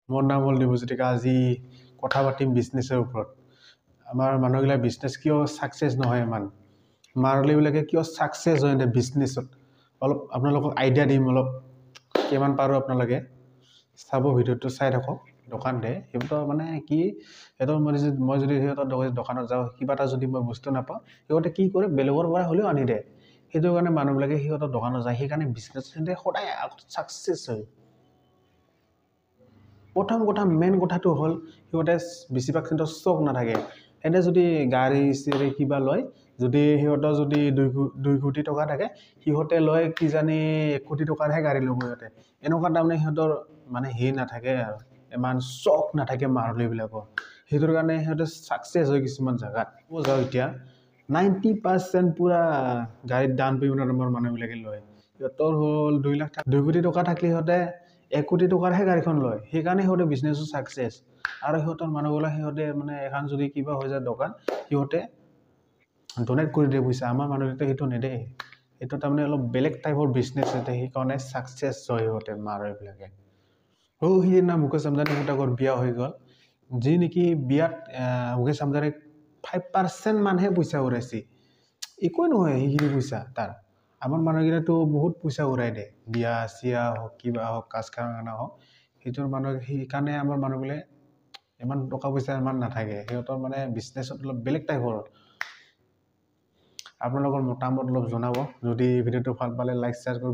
মোৰ নাম হ'ল দিবজ্যোতিকা। আজি কথা পাতিম বিজনেছৰ ওপৰত। আমাৰ মানুহবিলাক বিজনেছ কিয় ছাকচেছ নহয়, মাৰোৱালীবিলাকে কিয় ছাকচেছ হয় এনে বিজনেছত, অলপ আপোনালোকক আইডিয়া দিম। অলপ কিমান পাৰোঁ আপোনালোকে চাব, ভিডিঅ'টো চাই থাকক। দোকান দে সিহঁতৰ মানে কি, সিহঁতৰ মই যদি সিহঁতৰ দোকানত যাওঁ, কিবা এটা যদি মই বস্তু নাপাওঁ, সিহঁতে কি কৰে, বেলেগৰ পৰা হ'লেও আনি দিয়ে। সেইটো কাৰণে মানুহবিলাকে সিহঁতৰ দোকানত যায়, সেইকাৰণে বিজনেছ সদায় ছাকচেছ হয়। প্ৰথম কথা, মেইন কথাটো হ'ল সিহঁতে বেছিভাগ সিহঁতৰ ষ্টক নাথাকে। সিহঁতে যদি গাড়ী চাড়ী কিবা লয়, যদি সিহঁতৰ যদি 2 কোটি টকা থাকে, সিহঁতে লয় কিজানি 1 কোটি টকাৰহে গাড়ী ল'ব সিহঁতে। এনেকুৱা তাৰমানে সিহঁতৰ মানে নাথাকে আৰু ইমান ষ্টক নাথাকে মাৰোৱালীবিলাকৰ। সেইটোৰ কাৰণে সিহঁতে ছাকচেছ হয় কিছুমান জেগাত। যাওঁ এতিয়া 90% পূৰা গাড়ীত ডাউন পে'মেণ্টত আমাৰ মানুহবিলাকে লয়। সিহঁতৰ হ'ল 2 কোটি টকা থাকিলে সিহঁতে 1 কোটি টকাৰহে গাড়ীখন লয়। সেইকাৰণে সিহঁতে বিজনেছটো ছাকচেছ। আৰু সিহঁতৰ মানুহবিলাক সিহঁতে মানে এখন যদি কিবা হৈ যায় দোকান, সিহঁতে ডনেট কৰি দিয়ে পইচা। আমাৰ মানুহবিলাকে সেইটো নেদেয়। এইটো তাৰমানে অলপ বেলেগ টাইপৰ বিজনেছ সিহঁতে, সেইকাৰণে ছাকচেছ হয় সিহঁতে মাৰোৱালীবিলাকে। সিদিনা মুকেশ আম্বানী পুতেকৰ বিয়া হৈ গ'ল। যি নেকি বিয়াত মুকেশ আম্বানীৰ 5% মানহে পইচা উৰাইছে। একোৱে নহয় সেইখিনি পইচা তাৰ। আমাৰ মানুহবিলাকেতো বহুত পইচা উৰাই দিয়ে, বিয়া চিয়া হওক, কিবা হওক, কাজ খানা হওক। সেইকাৰণে আমাৰ মানুহবিলাকে ইমান টকা পইচা ইমান নাথাকে। সিহঁতৰ মানে বিজনেছত অলপ বেলেগ টাইপৰ। আপোনালোকৰ মতামত অলপ জনাব। যদি ভিডিঅ'টো ভাল পালে লাইক শ্বেয়াৰ কৰিব।